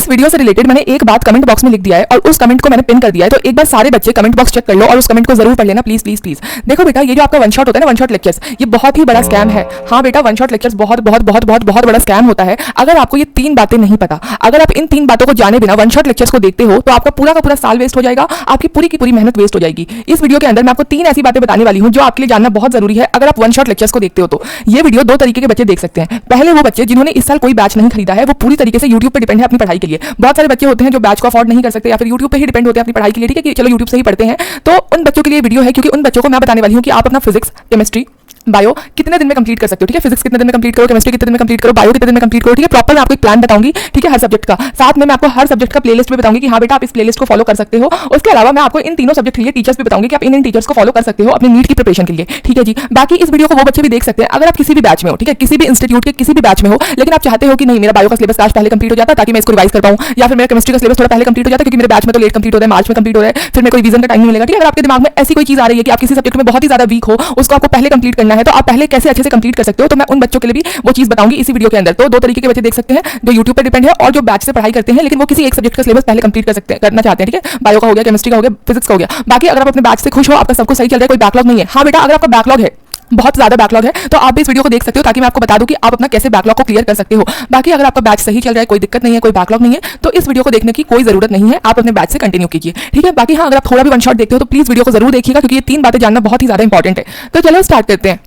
इस वीडियो से रिलेटेड मैंने एक बात कमेंट बॉक्स में लिख दिया है और उस कमेंट को मैंने पिन कर दिया है, तो एक बार सारे बच्चे कमेंट बॉक्स चेक कर लो और उस कमेंट को जरूर पढ़ लेना प्लीज प्लीज प्लीज। देखो बेटा, ये जो आपका वन शॉट होता है ना, वन शॉट लेक्चर्स, ये बहुत ही बड़ा स्कैम है। हाँ बेटा, वन शॉट लेक्चर्स बहुत बहुत बहुत बहुत बहुत बड़ा स्कैम होता है। अगर आपको ये 3 बातें नहीं पता, अगर आप इन 3 बातों को जाने बिना वन शॉट लेक्चर्स को देखते हो तो आपका पूरा का पूरा साल वेस्ट हो जाएगा, आपकी पूरी की पूरी मेहनत वेस्ट हो जाएगी। इस वीडियो के अंदर मैं आपको 3 ऐसी बातें बताने वाली हूं जो आपके लिए जानना बहुत जरूरी है अगर आप वन शॉट लेक्चर्स को देखते हो तो। ये वीडियो 2 तरीके के बच्चे देख सकते हैं। पहले वो बच्चे जिन्होंने इस साल कोई बैच नहीं खरीदा है, वो पूरी तरीके से यूट्यूब पे डिपेंड है अपनी पढ़ाई के लिए। बहुत सारे बच्चे होते हैं जो बैच को अफोर्ड नहीं कर सकते या फिर यूट्यूब पे ही डिपेंड होते हैं अपनी पढ़ाई के लिए, ठीक है, कि चलो यूट्यूब से ही पढ़ते हैं। तो उन बच्चों के लिए वीडियो है, क्योंकि उन बच्चों को मैं बताने वाली हूं कि आप अपना फिजिक्स, केमिस्ट्री, बायो कितने दिन में कंप्लीट कर सकते हो। ठीक है, फिजिक्स कितने दिन में कंप्लीट करो, केमिस्ट्री कितने दिन में कंप्लीट करो, बायो कितने दिन में कंप्लीट करो। ठीक है, प्रॉपर मैं आपको एक प्लान बताऊंगी, ठीक है, हर सब्जेक्ट का। साथ में मैं आपको हर सब्जेक्ट का प्लेलिस्ट भी बताऊंगी कि हाँ बेटा आप इस प्लेलिस्ट को फॉलो कर सकते हो। उसके अलावा मैं आपको इन तीनों सब्जेक्ट के लिए टीचर्स भी बताऊंगी कि आप इन टीचर्स को फॉलो कर सकते हो अपनी नीट की प्रिपरेशन के लिए। ठीक है जी, बाकी इस वीडियो को वो बच्चे भी देख सकते हैं अगर आप किसी भी बैच में हो, ठीक है, किसी भी इंस्टीट्यूट के किसी भी बैच में हो, लेकिन आप चाहते हो कि नहीं मेरा बायो का सिलेबस काश पहले कंप्लीट हो जाता ताकि मैं इसको रिवाइज कर पाऊं, या फिर मेरा केमिस्ट्री का सिलेबस थोड़ा पहले कंप्लीट हो जाता क्योंकि मेरे बैच में तो लेट कंप्लीट हो रहा है, मार्च में कंप्लीट हो रहा है, फिर मेरे को रिवीजन का टाइम नहीं मिलेगा। ठीक है, अगर आपके दिमाग में ऐसी कोई चीज आ रही है कि आप किसी सब्जेक्ट में बहुत ही ज्यादा वीक हो, उसको आपको पहले कंप्लीट करना है, तो आप पहले कैसे अच्छे से कंप्लीट कर सकते हो, तो मैं उन बच्चों के लिए भी वो चीज बताऊंगी इसी वीडियो के अंदर। तो 2 तरीके के बच्चे देख सकते हैं, जो यूट्यूब पे डिपेंड है और जो बैच से पढ़ाई करते हैं लेकिन वो किसी एक सब्जेक्ट का सिलेबस पहले कंप्लीट कर सकते हैं, करना चाहते हैं। ठीक है, बायो का हो गया, केमिस्ट्री का हो गया, फिजिक्स का हो गया। बाकी अगर आप अपने बैच से खुश हो, आपका सब कुछ सही चल रहा है, कोई बैकलॉग नहीं है। हाँ बेटा, अगर आपका बैकलॉग है, बहुत ज्यादा बैकलॉग है, तो आप भी इस वीडियो को देख सकते हो ताकि मैं आपको बता दूं कि आप अपना कैसे बैकलॉग को क्लियर कर सकते हो। बाकी अगर आपका बैच सही चल रहा है, कोई दिक्कत नहीं है, कोई बैकलॉग नहीं है, तो इस वीडियो को देखने की कोई जरूरत नहीं है, आप अपने बैच से कंटिन्यू कीजिए। ठीक है, बाकी हाँ, अगर आप थोड़ा भी वन शॉट देखते हो तो प्लीज वीडियो को जरूर देखिएगा क्योंकि ये 3 बातें जानना बहुत ही ज्यादा इंपॉर्टेंट है। तो चलो स्टार्ट करते हैं।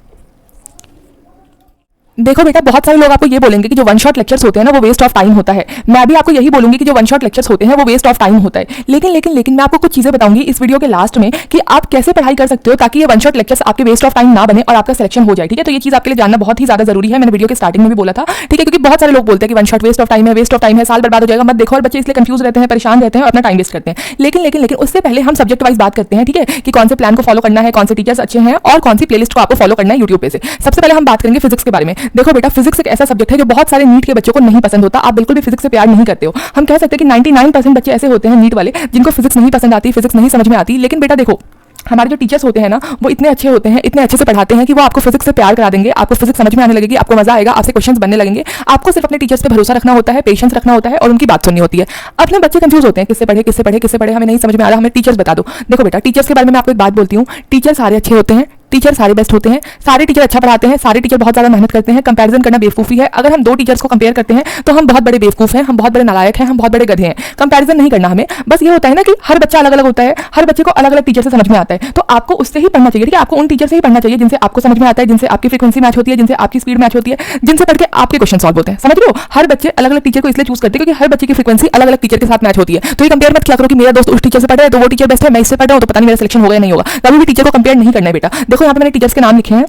देखो बेटा, बहुत सारे लोग आपको ये बोलेंगे कि जो वन शॉट लेक्चर्स होते हैं ना वो वेस्ट ऑफ टाइम होता है। मैं भी आपको यही बोलूंगी कि जो वन शॉट लेक्चर्स होते हैं वो वेस्ट ऑफ टाइम होता है। लेकिन मैं आपको कुछ चीजें बताऊंगी इस वीडियो के लास्ट में कि आप कैसे पढ़ाई कर सकते हो ताकि ये वन शॉट लेक्चर्स आपके वेस्ट ऑफ टाइम ना बने और आपका सिलेक्शन हो जाए। ठीक है, तो ये चीज आपके लिए जानना बहुत ही ज्यादा जरूरी है। मैंने वीडियो के स्टार्टिंग में भी बोला था, ठीक है, क्योंकि बहुत सारे लोग बोलते हैं कि one shot waste of time है, वेस्ट ऑफ टाइम है, साल बर्बाद हो जाएगा, मत देखो। और बच्चे इसलिए कंफ्यूज रहते हैं, परेशान रहते हैं और अपना टाइम वेस्ट करते हैं। लेकिन उससे पहले हम सब्जेक्ट वाइज बात करते हैं, ठीक है, कि कौन से प्लान को फॉलो करना है, कौन से टीचर्स अच्छे हैं और कौन सी प्लेलिस्ट को आपको फॉलो करना है यूट्यूब पे से। सबसे पहले हम बात करेंगे फिजिक्स के बारे में। देखो बेटा, फिजिक्स एक ऐसा सब्जेक्ट है जो बहुत सारे नीट के बच्चों को नहीं पसंद होता। आप बिल्कुल भी फिजिक्स से प्यार नहीं करते हो। हम कह सकते हैं कि 99% बच्चे ऐसे होते हैं नीट वाले जिनको फिजिक्स नहीं पसंद आती, फिजिक्स नहीं समझ में आती। लेकिन बेटा देखो, हमारे जो टीचर्स होते हैं ना वो इतने अच्छे होते हैं, इतने अच्छे से पढ़ाते हैं कि वो आपको फिजिक्स से प्यार करा देंगे, आपको फिजिक्स समझ में आने लगेगी, आपको मजा आएगा, आपसे क्वेश्चंस बनने लगेंगे। आपको सिर्फ अपने टीचर्स पे भरोसा रखना होता है, पेशेंस रखना होता है और उनकी बात सुननी होती है। अपने बच्चे कंफ्यूज होते हैं, किससे पढ़े, हमें नहीं समझ में आ रहा, हमें टीचर्स बता दो। देखो बेटा, टीचर्स के बारे में मैं आपको एक बात बोलती हूँ, टीचर सारे अच्छे होते हैं, टीचर सारे बेस्ट होते हैं, सारे टीचर अच्छा पढ़ाते हैं, सारे टीचर बहुत ज्यादा मेहनत करते हैं। कंपैरिजन करना बेवकूफी है। अगर हम 2 टीचर्स को कंपेयर करते हैं तो हम बहुत बड़े बेवकूफ हैं, हम बहुत बड़े नालायक हैं, हम बहुत बड़े गधे हैं। कंपैरिजन नहीं करना हमें। बस ये होता है ना कि हर बच्चा अलग अलग होता है, हर बच्चे को अलग अलग टीचर से समझ में आता है, तो आपको उससे ही पढ़ना चाहिए। ठीक है, आपको उन टीचर से ही पढ़ना चाहिए जिनसे आपको समझ में आता है, जिनसे आपकी फ्रीक्वेंसी मैच होती है, जिनसे आपकी स्पीड मैच होती है, जिनसे पढ़ के आपके क्वेश्चन सॉल्व होते हैं। समझ रहे हो, हर बच्चे अलग अलग टीचर को इसलिए चूज करते हैं क्योंकि हर बच्चे की फ्रीक्वेंसी अलग अलग टीचर के साथ मैच होती है। तो ये कंपेयर मत किया करो कि मेरा दोस्त उस टीचर से पढ़ रहा है तो वो टीचर बेस्ट है, मैं इससे पढ़ रहा हूं तो पता नहीं मेरा सिलेक्शन होगा या नहीं होगा। कभी भी टीचर को कंपेयर नहीं करना है बेटा। देखो यहाँ पे मैंने टीचर्स के नाम लिखे हैं,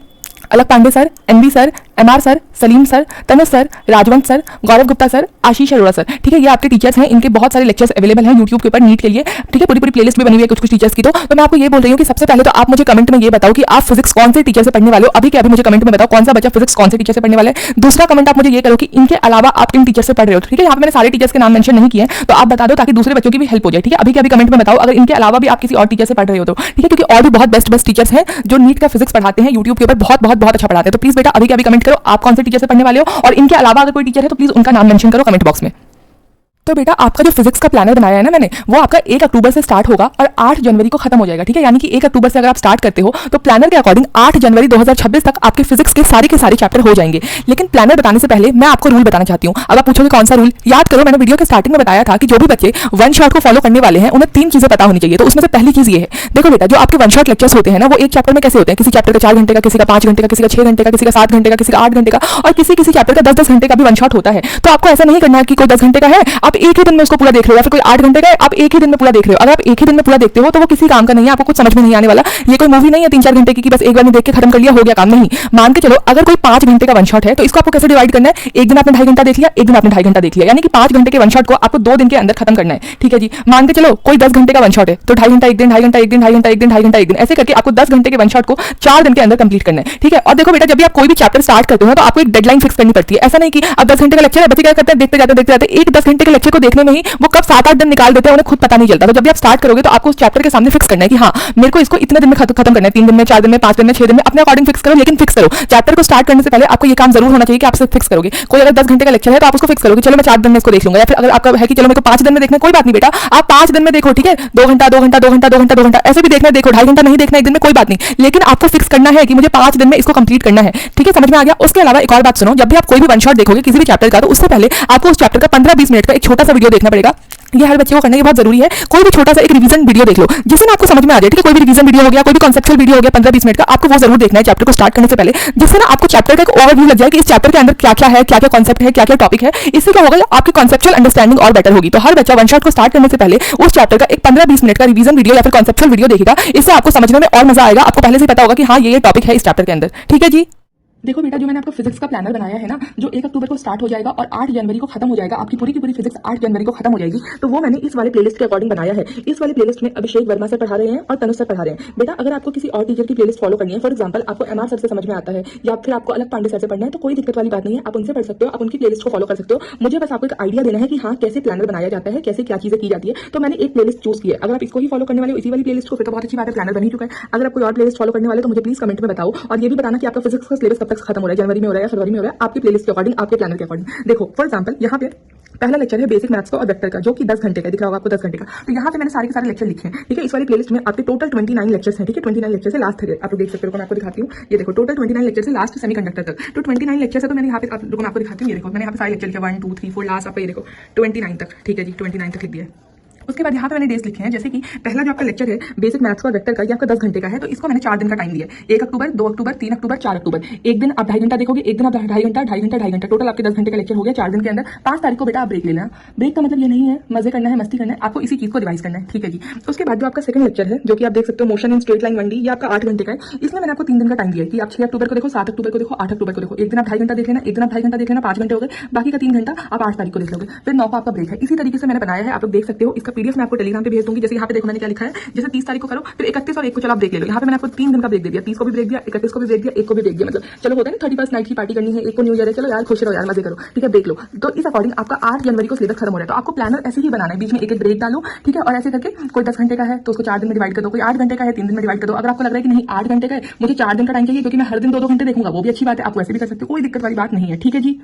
अलग Pandey sir, NB sir, MR sir, Salim sir, Tanuj sir, Rajwant sir, Gaurav Gupta sir, Ashish Arora sir. ठीक है, ये आपके टीचर्स हैं, इनके बहुत सारे लेक्चर्स अवेलेबल हैं यूट्यूब के ऊपर नीट के लिए। ठीक है, पूरी प्लेलिस्ट भी बनी हुई है कुछ टीचर्स की। तो मैं आपको ये बोल रही हूँ कि सबसे पहले तो आप मुझे कमेंट में ये बताओ कि आप फिजिक्स कौन से टीचर से पढ़ने वाले हो। अभी के अभी मुझे कमेंट में बताओ कौन सा बच्चा फिजिक्स कौन से टीचर से पढ़ने वाला है। दूसरा कमेंट आप मुझे ये करो कि इनके अलावा आप किन टीचर से पढ़ रहे हो। ठीक है, यहाँ पे मैंने सारे टीचर्स के नाम मेंशन नहीं किए हैं, तो आप बता दो ताकि दूसरे बच्चों की भी हेल्प हो जाए। ठीक है, अभी के अभी कमेंट में बताओ अगर इनके अलावा भी आप किसी और टीचर से पढ़ रहे हो तो। ठीक है, क्योंकि और भी बहुत बेस्ट टीचर्स हैं जो नीट का फिजिक्स पढ़ाते हैं यूट्यूब के ऊपर, बहुत अच्छा पढ़ाते हैं। तो प्लीज बेटा अभी के अभी कमेंट करो आप कौन से टीचर से पढ़ने वाले हो और इनके अलावा अगर कोई टीचर है तो प्लीज उनका नाम मेंशन करो कमेंट बॉक्स में। तो बेटा आपका जो फिजिक्स का प्लानर बनाया है ना मैंने, वो आपका 1 अक्टूबर से स्टार्ट होगा और 8 जनवरी को खत्म हो जाएगा। ठीक है, यानी कि 1 अक्टूबर से अगर आप स्टार्ट करते हो तो प्लानर के अकॉर्डिंग 8 जनवरी 2026 तक आपके फिजिक्स के सारे चैप्टर हो जाएंगे। लेकिन प्लानर बताने से पहले मैं आपको रूल बताना चाहती हूँ। अब आप पूछोगे कौन सा रूल, याद करो मैंने वीडियो के स्टार्टिंग में बताया था कि जो भी बच्चे वन शॉट को फॉलो करने वाले हैं उन्हें 3 चीजें पता होनी चाहिए। तो उसमें से पहली चीज ये है, देखो बेटा, जो आपके वन शॉट लेक्चर्स होते हैं ना वो एक चैप्टर में कैसे होते हैं, किसी चैप्टर का 4 घंटे का, किसी का 5 घंटे का, किसी का 6 घंटे का, किसी का 7 घंटे का, किसी का 8 घंटे का और किसी चैप्टर का 10-10 घंटे का भी वन शॉट होता है। तो आपको ऐसा नहीं करना है कि कोई 10 घंटे का है आप एक ही दिन में उसको पूरा देख रहे हो, या फिर कोई 8 घंटे का है आप एक ही दिन में पूरा देख रहे हो। अगर आप एक ही दिन में पूरा देखते हो तो वो किसी काम का नहीं है, आपको कुछ समझ में नहीं आने वाला। ये कोई मूवी नहीं है 3-4 घंटे की बस एक बार में देख के खत्म कर लिया हो गया काम, नहीं। मान के चलो अगर कोई 5 घंटे का वन शॉट है तो इसको आपको कैसे डिवाइड करना है, एक दिन आपने 2.5 घंटा देख लिया, एक दिन आपने 2.5 घंटा देख लिया, यानी कि 5 घंटे के वन शॉट को आपको 2 दिन के अंदर खत्म करना है। ठीक है जी, मान के चलो कोई 10 घंटे का वन शॉट है तो 2.5 घंटा एक दिन, 2.5 घंटा एक दिन, 2.5 घंटा एक दिन, 2.5 घंटा एक दिन, ऐसे करके आपको 10 घंटे के वन शॉट को 4 दिन के अंदर कंप्लीट करना है। ठीक है, और देखो बेटा जब भी आप कोई भी चैप्टर स्टार्ट करते हो तो आपको एक डेडलाइन फिक्स करनी पड़ती है। ऐसा नहीं कि अब 10 घंटे का लेक्चर है, बच्चे क्या करते हैं देखते जाते एक 10 घंटे के लेक्चर बच्चे को देखने में ही वो कब 7-8 दिन निकाल देते हैं उन्हें खुद पता नहीं चलता। तो जब भी आप स्टार्ट करोगे तो आपको उस चैप्टर के सामने फिक्स करना है कि हाँ मेरे को इसको इतने दिन में खत्म करना है, 3 दिन में, 4 दिन में, 5 दिन में, 6 दिन में, अपने अकॉर्डिंग फिक्स करो। लेकिन फिक्स करो, चैप्टर को स्टार्ट करने से पहले आपको ये काम जरूर होना चाहिए कि आप सिर्फ फिक्स करोगे। कोई अगर 10 घंटे का लेक्चर है तो आप उसको फिक्स करोगे, चलो मैं 4 दिन में इसको देख लूंगा। या फिर अगर आपका है कि चलो मेरे को 5 दिन में देखना है, कोई बात नहीं बेटा, आप 5 दिन में देखो, ठीक है, 2 घंटा 2 घंटा 2 घंटा 2 घंटा 2 घंटा ऐसे भी देखना है, देखो 2.5 घंटा नहीं देखना एक दिन में, कोई बात नहीं, लेकिन आपको फिक्स करना है कि मुझे 5 दिन में इसको कंप्लीट करना है। ठीक है, समझ में आ गया। उसके अलावा एक और बात सुनो, जब भी आप कोई भी वन शॉट देखोगे किसी भी चैप्टर का, तो उससे पहले आपको उस चैप्टर का 15-20 मिनट का एक छोटा सा वीडियो देखना पड़ेगा। ये हर बच्चे को करना ये बहुत जरूरी है। कोई भी छोटा सा एक रिवीजन वीडियो देख लो जिससे ना आपको समझ में आ जाए। ठीक है, कोई भी रिवीजन वीडियो हो गया, कोई भी कॉन्सेप्चुअल वीडियो हो गया 15-20 मिनट का, आपको वो जरूर देखना है चैप्टर को स्टार्ट करने से पहले, जिससे ना आपको चैप्टर का एक ओवरव्यू लग जाए कि इस चैप्टर के अंदर क्या क्या है, क्या क्या कॉन्सेप्ट है, क्या क्या टॉपिक है। इससे क्या होगा, आपकी कॉन्सेप्चुअल अंडरस्टैंडिंग और बेटर होगी। तो हर बच्चा वन शॉट को स्टार्ट करने से पहले उस चैप्टर का एक 15-20 मिनट का रिवीजन वीडियो या फिर कॉन्सेप्चुअल वीडियो देखेगा। इससे आपको समझने में और मजा आएगा, आपको पहले से पता होगा कि हाँ ये टॉपिक है इस चैप्टर के अंदर। ठीक है जी। देखो बेटा, जो मैंने आपको फिजिक्स का प्लानर बनाया है ना, जो 1 अक्टूबर को स्टार्ट हो जाएगा और 8 जनवरी को खत्म हो जाएगा, आपकी पूरी की पूरी फिजिक्स 8 जनवरी को खत्म हो जाएगी। तो वो मैंने इस वाले प्लेलिस्ट के अकॉर्डिंग बनाया है। इस वाले प्लेलिस्ट में अभिषेक वर्मा सर पढ़ा रहे हैं और तनुज सर पढ़ा रहे हैं। बेटा, अगर आपको किसी और टीचर की प्लेलिस्ट फॉलो करनी है, फॉर एग्जाम्पल आपको एमआर सर से समझ में आता है या फिर आपको अलग पांडे सर से पढ़ना है, तो कोई दिक्कत वाली बात नहीं है, आप उनसे पढ़ सकते हो, आप उनकी प्लेलिस्ट को फॉलो कर सकते हो। मुझे बस आपको एक आइडिया देना है कि हाँ कैसे प्लानर बनाया जाता है, कैसे क्या चीजें की जाती है। तो मैंने एक प्लेलिस्ट चूज की है। अगर आप इसको ही फॉलो करने वाले हो, इसी वाली प्लेलिस्ट को, फिर तो बहुत अच्छी बात है, प्लानर बन ही चुका है। अगर आप कोई और प्लेलिस्ट फॉलो करने वाले तो मुझे प्लीज कमेंट में बताओ और ये भी बताना कि आपका फिजिक्स का सिलेबस कब तक खत्म हो रहा है, जनवरी में हो रहा है या फरवरी में हो रहा है, आपकी प्लेलिस्ट के अकॉर्डिंग, आपके प्लानर के अकॉर्डिंग। देखो फॉर एग्जांपल यहाँ पे पहला लेक्चर है बेसिक मैथ्स का और वेक्टर का, जो कि 10 घंटे का दिख रहा होगा आपको, 10 घंटे का। तो यहाँ पे मैंने सारे के सारे लेक्चर लिखे हैं। ठीक है, इस वाली प्लेलिस्ट में आपके टोटल 29 लेक्चर्स हैं। ठीक है, 29 लेक्चर से लास्ट है, आप लोग देख सकते हो। मैं आपको दिखाती हूँ, ये देखो टोटल 29 लेक्चर से लास्ट सेमीकंडक्टर तक। तो 29 लेक्चर है, तो मैंने यहाँ पे आप लोगों को आपको दिखाती हूँ। ये देखो मैंने यहाँ पे सारे लेक्चर लिखे, 1 2 3 4 लास्ट आपका ये देखो 29 तक। ठीक है जी, 29 तक लिख दिया है। उसके बाद यहाँ पे मैंने डेज लिखे हैं, जैसे कि पहला जो आपका लेक्चर है बेसिक मैथ्स का और वेक्टर का, ये आपका 10 घंटे का है। तो इसको मैंने 4 दिन का टाइम दिया है, 1 अक्टूबर, 2 अक्टूबर, 3 अक्टूबर, 4 अक्टूबर। एक दिन आप 2.5 घंटा देखोगे, एक दिन आप 2.5 घंटा, 2.5 घंटा, 2.5 घंटा, टोटल आपके 10 घंटे का लेक्चर हो गया 4 दिन के अंदर। 5 तारीख को बेटा आप ब्रेक ले लेना। ब्रेक का मतलब ये नहीं है मजे करना है, मस्ती करना है, आपको इसी चीज को रिवाइज करना है। ठीक है जी। उसके बाद जो आपका सेकंड लेक्चर है, जो कि आप देख सकते हो, motion in straight line 1D, ये आपका 8 घंटे का है। इसमें मैंने आपको 3 दिन का टाइम दिया है कि आप 6 अक्टूबर को देखो, 7 अक्टूबर को देखो, 8 अक्टूबर को देखो। एक दिन आप 2.5 घंटा देख लेना, एक दिन आप 2.5 घंटा देख लेना, 5 घंटे हो गए। बाकी का 3 घंटा आप 8 तारीख को देख लोगे, फिर 9 का आपका ब्रेक है। इसी तरीके से मैंने बनाया है, आप लोग देख सकते हो। इसका पीडीएफ मैं आपको टेलीग्राम पे भेज दूंगी। जैसे यहाँ पे देखो मैंने क्या लिखा है, जैसे 30 तारीख को करो, फिर 31 और 1 को चलो आप ब्रेक ले लो। यहाँ पे मैंने आपको 3 दिन का ब्रेक दे दिया, 30 को भी ब्रेक दिया, 31 को भी ब्रेक दिया, 1 को भी ब्रेक दिया। मतलब चलो होता है ना 31st नाइट की पार्टी करनी है, 1 को न्यू ईयर है, चलो यार खुश रहो यार, मजे करो। ठीक है, ब्रेक लो। तो इस अकॉर्डिंग आपका 8 जनवरी को सिलेबस खत्म हो रहा है। तो आपको प्लानर ऐसे ही बनाना है, बीच में एक ब्रेक डालो। ठीक है, और ऐसे करके कोई 10 घंटे का है तो उसको 4 दिन में डिवाइड कर दो, कोई 8 घंटे का है 3 दिन में डिवाइड कर दो। अगर आपको लग रहा है कि नहीं 8 घंटे का है, मुझे 4 दिन का टाइम चाहिए क्योंकि मैं हर दिन 2-2 घंटे देखूंगा, वो भी अच्छी बात है, आप वैसे भी कर सकते हो, कोई दिक्कत वाली बात नहीं है। ठीक है जी।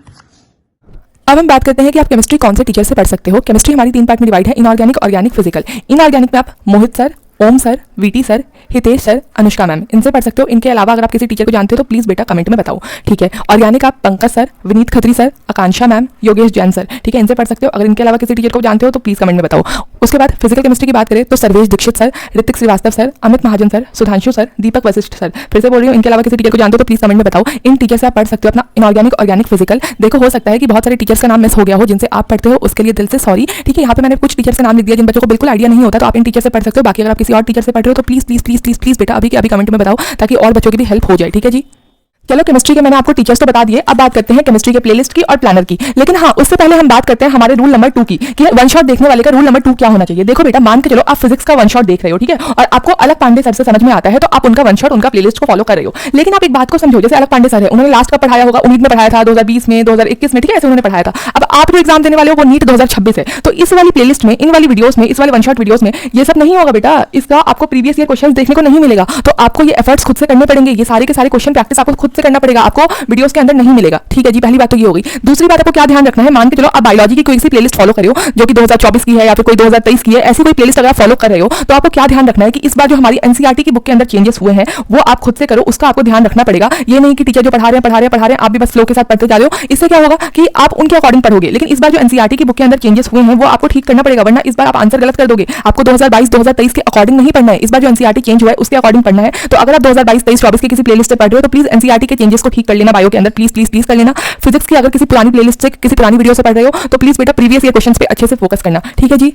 अब हम बात करते हैं कि आप केमिस्ट्री कौन से टीचर से पढ़ सकते हो। केमिस्ट्री हमारी 3 पार्ट में डिवाइड है, इनऑर्गेनिक, ऑर्गेनिक, फिजिकल। इनऑर्गेनिक में आप Mohit sir, Om sir, VT sir, Hitesh sir, Anushka ma'am, इनसे पढ़ सकते हो। इनके अलावा अगर आप किसी टीचर को जानते हो तो प्लीज बेटा कमेंट में बताओ। ठीक है, ऑर्गेनिक आप पंकज सर, विनीत खत्री सर, आकांक्षा मैम, योगेश जैन सर, ठीक है, इनसे पढ़ सकते हो। अगर इनके अलावा किसी टीचर को जानते हो तो प्लीज कमेंट में बताओ। उसके बाद फिजिकल केमिस्ट्री की बात करें तो सर्वेश दीक्षित सर, ऋतिक श्रीवास्तव सर, अमित महाजन सर, सुधांशु सर, दीपक वशिष्ठ सर, फिर से बोल रही हूँ, इनके अलावा किसी टीचर को जानते हो तो प्लीज कमेंट में बताओ। इन टीचर से आप पढ़ सकते हो अपना इनऑर्गेनिक, ऑर्गेनिक, फिजिकल। देखो हो सकता है कि बहुत सारे टीचर्स का नाम मिस हो गया हो जिनसे आप पढ़ते हो, उसके लिए दिल से सॉरी। ठीक है, यहाँ पे मैंने कुछ टीचर से नाम लिख दिया जिन बच्चों को बिल्कुल आइडिया नहीं होता, तो आप इन टीचर से पढ़ सकते हो। बाकी अगर आप किसी और टीचर से पढ़ रहे हो तो please please please please please बेटा अभी के अभी कमेंट में बताओ, ताकि और बच्चों की भी हेल्प हो जाए। ठीक है जी। चलो केमिस्ट्री के मैंने आपको टीचर्स तो बता दिए, अब बात करते हैं केमिस्ट्री के प्लेलिस्ट की और प्लानर की। लेकिन हाँ, उससे पहले हम बात करते हैं हमारे रूल नंबर 2 की, कि वन शॉट देखने वाले का रूल नंबर 2 क्या होना चाहिए। देखो बेटा, मान के चलो आप फिजिक्स का वन शॉट देख रहे हो, ठीक है, और आपको अलग पांडे सर से समझ में आता है, तो आप उनका वन शॉट, उनका प्लेलिस्ट को फॉलो कर रहे हो। लेकिन आप एक बात को समझो, जैसे अलग पांडे सर है, उन्होंने लास्ट का पढ़ाया होगा, उम्मीद में पढ़ाया था 2020 में, 2021 में, ठीक है, ऐसे उन्होंने पढ़ाया था। अब आप जो एग्जाम देने वाले हो वो नीट 2026 है, तो इस वाली प्लेलिस्ट में, इन वाली वीडियोस में, इस वाले वन शॉट वीडियोस में ये सब नहीं होगा बेटा। इसका आपको प्रीवियस ईयर क्वेश्चन देखने को नहीं मिलेगा, तो आपको ये एफर्ट्स खुद से करने पड़ेंगे। ये सारे के सारे क्वेश्चन प्रैक्टिस आपको खुद से करना पड़ेगा, आपको वीडियोस के अंदर नहीं मिलेगा। ठीक है जी, पहली बात तो ये हो गई। दूसरी बात आपको क्या ध्यान रखना है, मान के चलो आप बायोलॉजी की कोई सी प्लेलिस्ट फॉलो कर रहे हो जो कि 2024 की है या फिर कोई 2023 की है, ऐसी कोई प्लेलिस्ट अगर आप फॉलो कर रहे हो तो आपको क्या ध्यान रखना है कि इस बार जो हमारी एनसीईआरटी की बुक के अंदर चेंजेस हुए हैं वो आप खुद से करो, उसका आपको ध्यान रखना पड़ेगा। ये नहीं कि टीचर जो पढ़ा रहे हैं आप भी बस फ्लो के साथ पढ़ते जा रहे हो। इससे क्या होगा कि आप उनके अकॉर्डिंग पढ़ोगे, लेकिन इस बार जो एनसीईआरटी की बुक के अंदर चेंजेस हुए हैं वो आपको ठीक करना पड़ेगा, वरना इस बार आप आंसर गलत कर दोगे। आपको 2022-2023 के अकॉर्डिंग नहीं पढ़ना है, इस बार जो एनसीईआरटी चेंज हुआ है उसके अकॉर्डिंग पढ़ना है। तो अगर आप 2022-23-24 की किसी प्लेलिस्ट से पढ़ रहे हो तो प्लीज एनसीईआरटी के चेंजेस को ठीक कर लेना बायो के अंदर, प्लीज प्लीज प्लीज कर लेना। फिजिक्स की अगर किसी पुरानी प्लेलिस्ट से, किसी पुरानी वीडियो से पढ़ रहे हो तो प्लीज बेटा प्रीवियस ईयर क्वेश्चंस पे अच्छे से फोकस करना। ठीक है जी।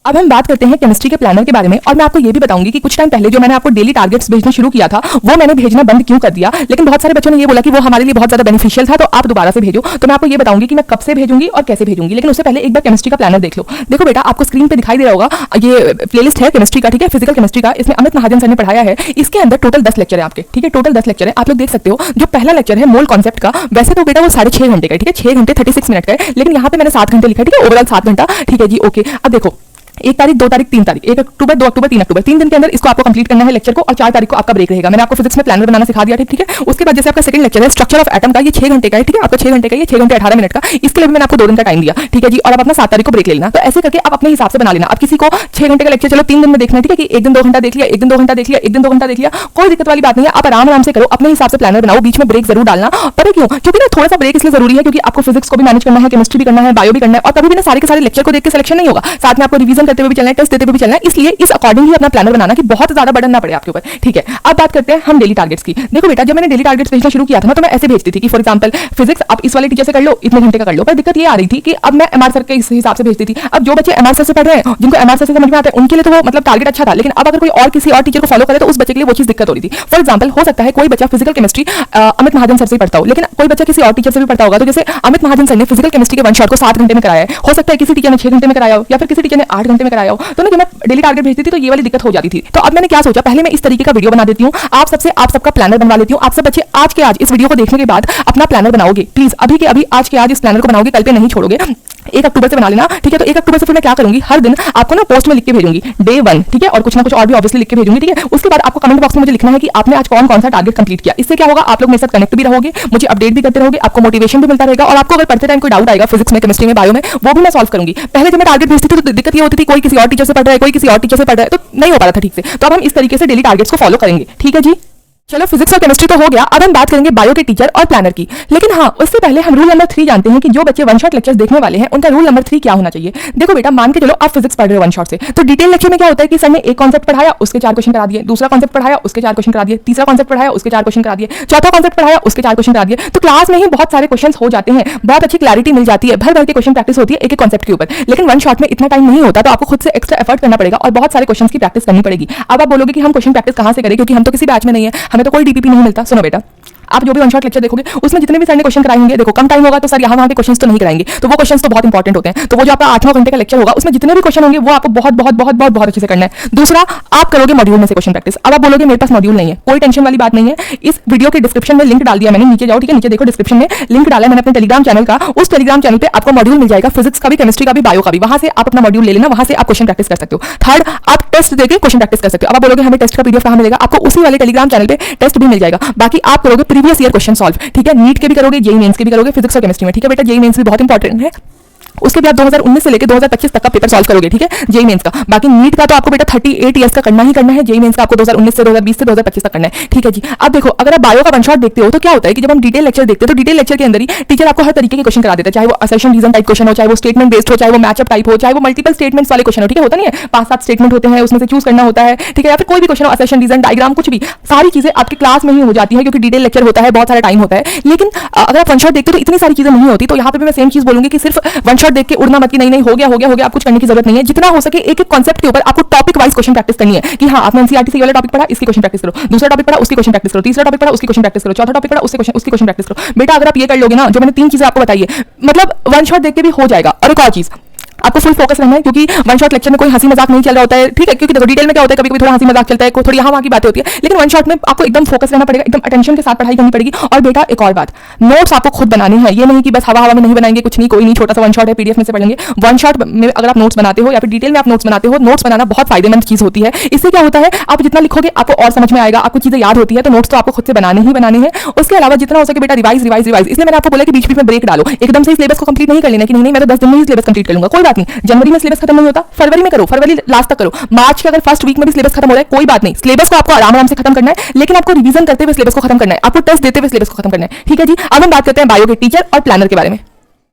अब हम बात करते हैं केमिस्ट्री के प्लानर के बारे में और मैं आपको ये भी बताऊंगी कि कुछ टाइम पहले जो मैंने आपको डेली टारगेट्स भेजना शुरू किया था वो मैंने भेजना बंद क्यों कर दिया, लेकिन बहुत सारे बच्चों ने ये बोला कि वो हमारे लिए बहुत ज्यादा बेनिफिशियल था तो आप दोबारा से भेजो। तो मैं आपको ये बताऊंगी कि मैं कब से भेजूंगी और कैसे भेजूंगी, लेकिन उससे पहले एक बार केमिस्ट्री का प्लानर देख लो। देखो बेटा, आपको स्क्रीन पे दिखाई दे रहा होगा, ये प्लेलिस्ट है केमिस्ट्री का, ठीक है, फिजिकल केमिस्ट्री का। इसमें अमित महाजन सर ने पढ़ाया है। इसके अंदर टोटल 10 लेक्चर है आपके, ठीक है, टोटल 10 लेक्चर है। आप लोग देख सकते हो जो पहला लेक्चर है मोल कॉन्सेप्ट का, वैसे तो बेटा वो 6.5 घंटे का है, ठीक है, 6 घंटे 36 मिनट का है, लेकिन यहाँ पे मैंने 7 घंटे लिखा है, ठीक है, ओवरऑल 7 घंटा, ठीक है जी, ओके। अब देखो 1 तारीख 2 तारीख 3 तारीख 1 अक्टूबर 2 अक्टूबर 3 अक्टूबर 3 दिन के अंदर इसको आपको कंप्लीट करना है लेक्चर को, और 4 तारीख को आपका ब्रेक रहेगा। मैंने आपको फिजिक्स में प्लानर बनाना सिखा दिया, ठीक है। उसके बाद जैसे आपका सेकंड लेक्चर है स्ट्रक्चर ऑफ एटम का, ये 6 घंटे का है, ठीक है, आपका 6 घंटे का, ये 6 घंटे 18 मिनट का। इसके लिए भी मैंने आपको 2 दिन का टाइम दिया, ठीक है जी, और अब अपना 7 तारीख को ब्रेक ले लेना। तो ऐसे करके आप अपने हिसाब से बना लेना। अब किसी को 6 घंटे का लेक्चर चलो 3 दिन में देखना है, ठीक है, कि 1 दिन 2 घंटा देख लिया, 1 दिन 2 घंटा देख लिया, 1 दिन 2 घंटा देख लिया, कोई दिक्कत वाली बात नहीं है। आप आराम से करो, अपने हिसाब से प्लानर बनाओ, बीच में ब्रेक जरूर डालना। पता क्यों? क्योंकि ना थोड़ा सा ब्रेक इसलिए जरूरी है क्योंकि आपको फिजिक्स को भी मैनेज करना है, केमिस्ट्री भी करना है, बायो भी करना है, और कभी भी ना सारे के सारे लेक्चर को देख के सिलेक्शन नहीं होगा, साथ में आपको रिवीजन करते हुए भी चलना है, टेस्ट देते हुए भी चलना है। इसलिए इस अकॉर्डिंग ही अपना प्लानर बनाना कि बहुत ज्यादा बर्डन ना पड़े आपके ऊपर, ठीक है। अब बात करते हैं हम डेली टारगेट्स की। देखो बेटा, जब मैंने डेली टारगेट्स भेजना शुरू किया था ना, तो मैं ऐसे भेजती थी कि फॉर एग्जांपल फिजिक्स आप इस वाले टीचर से कर लो, इतने घंटे का कर लो। पर दिक्कत ये आ रही थी कि अब मैं एमआर सर के इस हिसाब से भेजती थी। अब जो बच्चे एमआर सर से पढ़ रहे हैं, जिनको एमआर सर से समझ में आता है, उनके लिए तो वो मतलब टारगेट अच्छा था, लेकिन अब अगर कोई और किसी और टीचर को फॉलो करे तो उस बच्चे के लिए वो चीज दिक्कत हो रही थी। फॉर एग्जांपल हो सकता है कोई बच्चा फिजिकल केमिस्ट्री अमित महाजन सर से पढ़ता हो, लेकिन कोई बच्चा किसी और टीचर से भी पढ़ता होगा। तो जैसे अमित महाजन सर ने फिजिकल केमिस्ट्री के वन शॉट को 7 घंटे में कराया है, हो सकता है किसी टीचर ने 6 घंटे में कराया हो, या फिर किसी टीचर ने 8 घंटे में कराया हो। तो ना जब मैं डेली टारगेट भेजती थी तो ये वाली दिक्कत हो जाती थी। तो अब मैंने क्या सोचा, पहले मैं इस तरीके का वीडियो बना देती हूँ, आप सबका प्लानर बनवा लेती हूँ। आप सब बच्चे आज के आज इस वीडियो को देखने के बाद अपना प्लानर बनाओगे, प्लीज अभी के अभी आज के आज इस प्लानर को बनाओगे, कल पे नहीं छोड़ोगे। 1 अक्टूबर से बना लेना, ठीक है। तो 1 अक्टूबर से फिर मैं क्या करूंगी, हर दिन आपको ना पोस्ट में लिख के भेजूंगी डे 1, ठीक है, और कुछ ना कुछ और भी ऑब्वियसली लिख के भेजूंगी, ठीक है। उसके बाद आपको कमेंट बॉक्स में मुझे लिखना है कि आपने आज कौन कौन सा टारगेट कंप्लीट किया। इससे क्या होगा, आप लोग मेरे साथ कनेक्ट भी रहोगे, मुझे अपडेट भी करते रहोगे, आपको मोटिवेशन भी मिलता रहेगा, और आपको अगर पढ़ते टाइम कोई डाउट आएगा फिजिक्स में, केमिस्ट्री में, बायो में, वो भी मैं सॉल्व करूंगी। पहले जब मैं टारगेट भेजती थी तो दिक्कत ये होती थी कोई किसी और टीचर से पढ़ रहा है, कोई किसी और टीचर से पढ़ रहा है, तो नहीं हो पा रहा था ठीक से। तो अब हम इस तरीके से डेली टारगेट्स को फॉलो करेंगे, ठीक है जी। चलो फिजिक्स और केमिस्ट्री तो हो गया, अब हम बात करेंगे बायो के टीचर और प्लानर की। लेकिन हाँ, उससे पहले हम रूल नंबर 3 जानते हैं कि जो बच्चे वन शॉट लेक्चर्स देखने वाले हैं उनका रूल नंबर 3 क्या होना चाहिए। देखो बेटा, मान के चलो आप फिजिक्स पढ़ रहे हो वन शॉट से, तो डिटेल लेक्चर में क्या होता है कि सर ने एक कॉन्सेप्ट पढ़ाया, उसके 4 क्वेश्चन करा दिए, दूसरा कॉन्सेप्ट पढ़ाया, उसके 4 क्वेश्चन करा दिए, तीसरा कॉन्सेप्ट पढ़ाया, उसके 4 क्वेश्चन करा दिए, चौथा कॉन्सेप्ट पढ़ाया, उसके 4 क्वेश्चन करा दिए। तो क्लास में ही बहुत सारे क्वेश्चन हो जाते हैं, बहुत अच्छी क्लैरिटी मिल जाती है, भर भर के क्वेश्चन प्रैक्टिस होती है एक एक कॉन्सेप्ट के ऊपर। लेकिन वन शॉट में इतना टाइम नहीं होता, तो आपको खुद से एक्स्ट्रा एफर्ट करना पड़ेगा और बहुत सारे क्वेश्चन की प्रैक्टिस करनी पड़ेगी। अब आप बोलोगे कि हम क्वेश्चन प्रैक्टिस कहां से करें, क्योंकि हम तो किसी बैच में नहीं है, हमें तो कोई डीपीपी नहीं मिलता। सुनो बेटा, आप जो भी वन शॉट लेक्चर देखोगे उसमें जितने भी सर ने क्वेश्चन कराएंगे, देखो कम टाइम होगा तो सर यहाँ वहाँ के क्वेश्चंस तो नहीं कराएंगे, तो वो क्वेश्चंस तो बहुत इंपॉर्टेंट होते हैं। तो वो जो आपका 8-9 घंटे का लेक्चर होगा उसमें जितने भी क्वेश्चन होंगे वो आपको बहुत बहुत बहुत बहुत बहुत अच्छे से करना है। दूसरा, आप करोगे मॉड्यूल में से क्वेश्चन प्रैक्टिस। अब आप बोलोगे मेरे पास मॉड्यूल नहीं है, कोई टेंशन वाली बात नहीं है। इस वीडियो के डिस्क्रिप्शन में लिंक डाल दिया मैंने, नीचे जाओ, ठीक है, नीचे देखो डिस्क्रिप्शन में लिंक डाला है मैंने अपने टेलीग्राम चैनल का। उस टेलीग्राम चैनल पे आपको मॉड्यूल मिल जाएगा, फिजिक्स का भी, केमिस्ट्री का भी, बायो का भी। वहां से आप अपना मॉड्यूल ले लेना, वहां से आप क्वेश्चन प्रैक्टिस कर सकते हो। थर्ड, आप टेस्ट देके क्वेश्चन प्रैक्टिस कर सकते हो। अब आप बोलोगे हमें टेस्ट का पीडीएफ कहां मिलेगा, आपको उसी वाले टेलीग्राम चैनल पे टेस्ट भी मिल जाएगा। बाकी आप करोगे प्रीवियस ईयर क्वेश्चन सॉल्व, ठीक है, नीट के भी करोगे, जेईई मेंस के भी करोगे, फिजिक्स और केमिस्ट्री में, ठीक है बेटा। जेईई मेंस भी बहुत इंपॉर्टेंट है, उसके भी आप 2019 से लेकर 2025 तक का पेपर सॉल्व करोगे, ठीक है, जेईई मेंस का। बाकी नीट का तो आपको बेटा 38 ईयर्स का करना ही करना है, जेईई मेंस का आपको 2019 से 2020 से 2025 तक करना है, ठीक है जी। अब देखो, अगर आप बायो का वन शॉट देखते हो तो क्या होता है कि जब हम डिटेल लेक्चर देखते हैं तो डिटेल लेक्चर के अंदर ही टीचर आपको हर तरीके के क्वेश्चन करा देता है, चाहे वो असर्शन रीजन टाइप क्वेश्चन हो, चाहे वो स्टेटमेंट बेस्ड हो, चाहे वो मैचअप टाइप हो, चाहे वो मल्टीपल स्टेटमेंट्स वाले क्वेश्चन हो, ठीक है, होता नहीं है 5-7 स्टेटमेंट होते हैं, उसमें से चूज करना होता है, ठीक है, या फिर कोई भी क्वेश्चन हो, असर्शन रीजन, डायग्राम, कुछ भी, सारी चीजें आपकी क्लास में ही हो जाती है क्योंकि डिटेल लेक्चर होता है, बहुत सारा टाइम होता है। लेकिन अगर आप वन शॉट देखते हो तो इतनी सारी चीजें नहीं होती। तो यहाँ पे मैं सेम चीज बोलूंगी कि सिर्फ वन शॉट देख के उड़ना मत, कि नहीं हो गया, आप कुछ करने की जरूरत नहीं है। जितना हो सके एक एक कॉन्सेप्ट के ऊपर आपको टॉपिक वाइज क्वेश्चन प्रैक्टिस करनी है कि हाँ, आपने एनसीईआरटी से वाला टॉपिक पढ़ा, इसकी क्वेश्चन प्रैक्टिस करो, दूसरा टॉपिक पढ़ा, उसकी क्वेश्चन प्रैक्टिस करो, तीसरा टॉपिक पढ़ा, उसकी क्वेश्चन प्रैक्टिस करो, चौथा टॉपिक पढ़ा, उसकी क्वेश्चन प्रैक्टिस करो। बेटा अगर आप ये कर लोगे ना, जो मैंने 3 चीजें आपको बताई है, मतलब वन शॉट देख के भी हो जाएगा। और एक और चीज, आपको फुल फोकस रहना है क्योंकि वन शॉट लेक्चर में कोई हंसी मजाक नहीं चल रहा होता है, ठीक है, क्योंकि देखो डिटेल में क्या होता है, कभी कभी थोड़ा हंसी मजाक चलता है, थोड़ी यहाँ वहाँ की बातें होती है, लेकिन वन शॉट में आपको एकदम फोकस रहना पड़ेगा, एकदम अटेंशन के साथ पढ़ाई करनी पड़ेगी। और बेटा एक और बात, नोट्स आपको खुद बनाने हैं, ये नहीं कि बस हवा में नहीं बनाएंगे, कुछ नहीं, कोई नहीं, छोटा सा वन शॉट है, पीडीएफ में से पढ़ लेंगे। वन शॉट में अगर आप नोट्स बनाते हो या फिर डिटेल में आप नोट्स बनाते हो, नोट्स बनाना बहुत फायदेमंद चीज होती है। इससे क्या होता है, आप जितना लिखोगे आपको और समझ में आएगा, आपको चीजें याद होती है, तो नोट्स तो आपको खुद से बनाने ही बनाने हैं। उसके अलावा जितना हो सके बेटा रिवाइज। इसलिए मैंने आपको बोला कि बीच बीच में ब्रेक डालो, एकदम से सिलेबस को कंप्लीट नहीं कर लेना कि नहीं मैं तो 10 दिन में ही सिलेबस कंप्लीट कर लूंगा, कोई बात नहीं। जनवरी में सिलेबस खत्म नहीं होता, फरवरी में करो, फरवरी लास्ट तक करो, मार्च के अगर फर्स्ट वीक में भी सिलेबस खत्म हो रहा है कोई बात नहीं, सिलेबस को आपको आराम से खत्म करना है, लेकिन आपको रिवीजन करते हुए सिलेबस को खत्म करना है, आपको टेस्ट देते हुए सिलेबस को खत्म करना है, ठीक है जी। अब हम बात करते हैं बायो के टीचर और प्लानर के बारे में।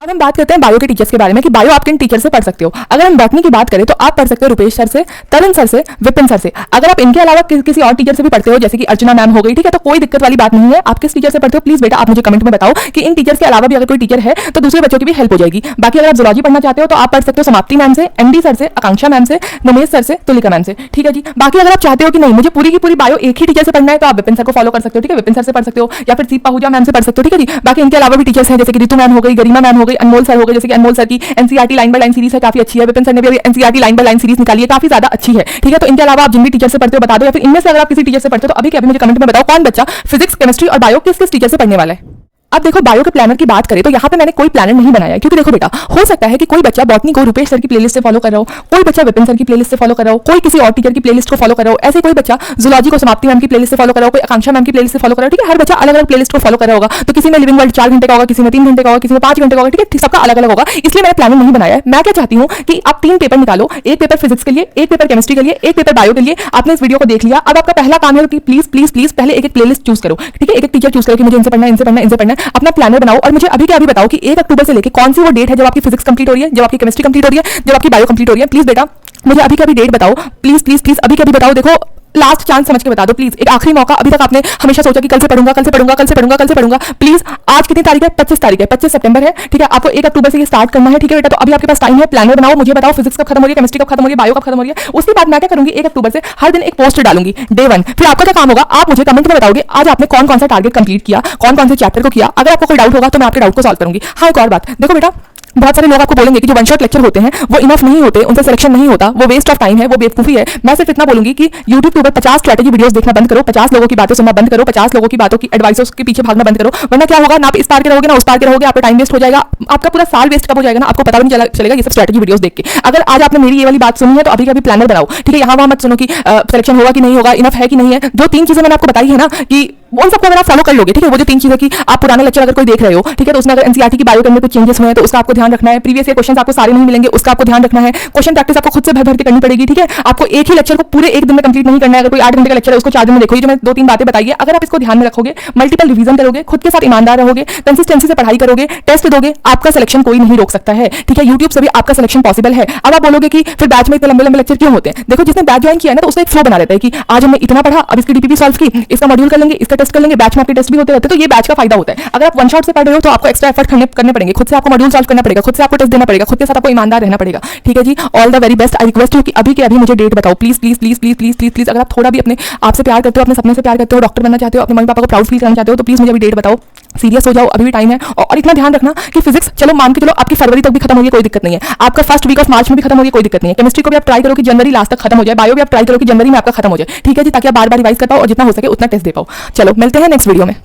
अब हम बात करते हैं बायो के टीचर्स के बारे में कि बायो आप किन टीचर से पढ़ सकते हो। अगर हम बॉटनी की बात करें तो आप पढ़ सकते हो रुपेश सर से, तरुण सर से, विपिन सर से। अगर आप इनके अलावा किसी और टीचर से भी पढ़ते हो जैसे कि अर्चना मैम हो गई, ठीक है, तो कोई दिक्कत वाली बात नहीं है। आप किस टीचर से पढ़ते हो प्लीज बेटा आप मुझे कमेंट में बताओ कि इन टीचर्स के अलावा भी अगर कोई टीचर है तो दूसरे बच्चों की भी हेल्प हो जाएगी। बाकी अगर आप जूलॉजी पढ़ना चाहते हो तो आप पढ़ सकते हो समाप्ति मैम से, एमडी सर से, आकांक्षा मैम से, नमेश सर से, तुलिका मैम से, ठीक है जी। बाकी अगर आप चाहते हो कि नहीं मुझे पूरी की पूरी बायो एक ही टीचर से पढ़ना है तो आप विपिन सर को फॉलो कर सकते हो, ठीक है, विपिन सर से पढ़ सकते हो या फिर सीप पाहुजा मैम से पढ़ सकते हो, ठीक है जी। बाकी इनके अलावा भी टीचर्स हैं जैसे कि रितु मैम हो गई, गरिमा मैम हो गई, अनमोल सर हो गए, जैसे कि अनमोल सर की NCERT line by line series है, काफी अच्छी है। विपिन सर ने भी NCERT line by line series निकाली है, काफी ज्यादा अच्छी है, ठीक है। तो इनके अलावा आप जिन भी टीचर से पढ़ते हो बता दो, या फिर इनमें से अगर आप किसी टीचर से पढ़ते हो तो अभी के अभी मुझे कमेंट में बताओ कौन बच्चा फिजिक्स, केमिस्ट्री और बायो किस किस टीचर से पढ़ने वाला है। अब देखो बायो के प्लानर की बात करें तो यहाँ पे मैंने कोई प्लानर नहीं बनाया क्योंकि देखो बेटा हो सकता है कि कोई बच्चा बॉटनी को रुपेश सर की प्लेलिस्ट से फॉलो कर रहा हो, कोई बच्चा विपिन सर की प्लेलिस्ट से फॉलो कर रहा हो, कोई किसी और टीचर की प्लेलिस्ट को फॉलो कर रहा हो, ऐसे कोई बच्चा जूलॉजी को समाप्ति मैम की प्लेलिस्ट से फॉलो कर रहा हो, कोई आकांक्षा मैम की प्लेलिस्ट से फॉलो कर रहा हो, ठीक है। हर बच्चा अलग अलग प्लेलिस्ट को फॉलो कर रहा होगा, तो किसी में लिविंग वर्ल्ड 4 घंटे का होगा, किसी में 3 घंटे का होगा, किसी में 5 घंटे का होगा, ठीक है, सबका अलग अलग होगा, इसलिए मैंने प्लानर नहीं बनाया है। मैं क्या चाहती हूँ कि आप 3 पेपर निकालो, एक पेपर फिजिक्स के लिए, एक पेपर केमिस्ट्री के लिए, एक पेपर बायो के लिए। आपने इस वीडियो को देख लिया, अब आपका पहला काम है कि प्लीज प्लीज प्लीज पहले एक एक प्लेलिस्ट चूज करो, ठीक है, एक एक टीचर चूज करो कि मुझे इनसे पढ़ना है, इनसे पढ़ना है, इनसे पढ़ना है, अपना प्लानर बनाओ और मुझे अभी के अभी बताओ कि 1 अक्टूबर से लेके कौन सी वो डेट है जब आपकी फिजिक्स कंप्लीट हो रही है, जब आपकी केमिस्ट्री कंप्लीट हो रही है, जब आपकी बायो कंप्लीट हो रही है। प्लीज बेटा मुझे अभी का भी डेट बताओ, प्लीज प्लीज प्लीज अभी का भी बताओ। देखो लास्ट चांस समझ के बता दो प्लीज, एक आखिरी मौका। अभी तक आपने हमेशा सोचा कि कल से पढ़ूंगा, कल से पढ़ूंगा, कल से पढ़ूंगा, कल से पढ़ूंगा, प्लीज आज कितनी तारीख है? 25 तारीख है, 25 सितंबर है, ठीक है। आपको 1 अक्टूबर से ये स्टार्ट करना है, ठीक है बेटा। तो अभी आपके पास टाइम है, प्लानर बनाओ, मुझे बताओ फिजिक्स कब खत्म हो रही है, केमिस्ट्री कब खत्म हो रही है, बायो कब खत्म हो रही है। उसके बाद मैं क्या करूंगी, 1 अक्टूबर से हर दिन एक पोस्ट डालूंगी, डे 1। फिर आपका क्या काम होगा, आप मुझे कमेंट में बताओगे आज आपने कौन कौन सा टारगेट कंप्लीट किया, कौन कौन से चैप्टर को किया। अगर आपको कोई डाउट होगा तो मैं आपके डाउट को सॉल्व करूंगी। हाँ एक और बात, देखो बेटा बहुत सारे लोग आपको बोलेंगे कि जो वन शॉट लेक्चर होते हैं वो इनफ नहीं होते, उनसे सिलेक्शन नहीं होता, वो वेस्ट ऑफ टाइम है, वो बेवकूफी है। मैं सिर्फ इतना बोलूंगी कि YouTube के ऊपर 50 स्ट्रैटेजी वीडियोस देखना बंद करो, 50 लोगों की बातें सुनना बंद करो, 50 लोगों की बातों की एडवाइसों के पीछे भागना बंद करो। वरना क्या होगा ना, आप इस पार के रहोगे ना उस पार के रहोगे, आपका टाइम वेस्ट हो जाएगा, आपका पूरा साल वेस्ट कब हो जाएगा ना आपको पता भी नहीं चलेगा ये सब स्ट्रैटेजी वीडियोस देख के। अगर आज आपने मेरी ये वाली बात सुनी है तो अभी कभी प्लानर बनाओ, ठीक है। यहाँ वहां मत सुनो कि सिलेक्शन होगा कि नहीं होगा, इनफ है कि नहीं है। जो 3 चीजें मैंने आपको बताई है ना कि उन सबको अगर आप फॉलो कर लोगे, ठीक है, वो जो 3 चीजें कि आप पुराना लेक्चर अगर कोई देख रहे हो, ठीक है, तो उसमें अगर एनसीईआरटी की बायो करने में कुछ चेंजेस हुए हैं तो उसका आपको ध्यान रखना है। प्रीवियस ईयर क्वेश्चंस आपको सारे नहीं मिलेंगे, उसका आपको ध्यान रखना है। क्वेश्चन प्रैक्टिस आपको खुद से भर भर के करनी पड़ेगी, ठीक है। आपको एक ही लेक्चर को पूरे एक दिन में कंप्लीट नहीं करना है। अगर कोई 8 घंटे का लेक्चर है उसको 4 दिन में देखो। ये जो मैं 2-3 बातें बताई है, अगर आप इसको ध्यान में रखोगे, मल्टीपल रिवीजन करोगे, खुद के साथ ईमानदार रहोगे, कंसिस्टेंसी से पढ़ाई करोगे, टेस्ट दोगे, आपका सिलेक्शन कोई नहीं रोक सकता है, ठीक है। यूट्यूब से भी आपका सिलेक्शन पॉसिबल है। अब आप बोलोगे कि फिर बैच में इतने लंबे लंबे लेक्चर क्यों होते हैं? देखो जिसने बैच ज्वाइन किया है ना तो उसका एक फ्लो बना रहता है कि आज हमने इतना पढ़ा, अब इसकी डीपीपी सॉल्व की, इसका मॉड्यूल कर लेंगे, इसका टेस्ट कर लेंगे, बैच में आपके टेस्ट भी होते रहते हैं, तो ये बैच का फायदा होता है। अगर आप वन शॉट से पढ़ रहे हो तो आपको एक्स्ट्रा एफर्ट करने पड़ेंगे, खुद से आपको मॉड्यूल सॉल्व करना पड़ेगा, खुद से आपको टेस्ट देना पड़ेगा, खुद के साथ आपको ईमानदार रहना पड़ेगा, ठीक है जी। All the very best. I request you कि अभी के अभी मुझे डेट बताओ please please please please please please please. अगर आप थोड़ा भी अपने आप से प्यार करते हो, अपने सपने से प्यार करते हो, डॉक्टर बनना चाहते हो, अपने मम्मी पापा को प्राउड फील करना चाहते हो, तो प्लीज मुझे अभी डेट बताओ। सीरियस हो जाओ, अभी भी टाइम है। और इतना ध्यान रखना कि फिजिक्स चलो मान के चलो आपकी फरवरी तक भी खत्म होगी, कोई दिक्कत नहीं है। आपका फर्स्ट वीक ऑफ मार्च में भी खत्म होगी, कोई दिक्कत नहीं है। केमिस्ट्री को भी आप ट्राई करो कि जनवरी लास्ट तक खत्म हो जाए, बायो भी आप ट्राई करो कि जनवरी में आपका खत्म हो जाए, ठीक है जी, ताकि आप बार बार रिवाइज कर पाओ और जितना हो सके उतना टेस्ट दे पाओ। चलो मिलते हैं नेक्स्ट वीडियो में।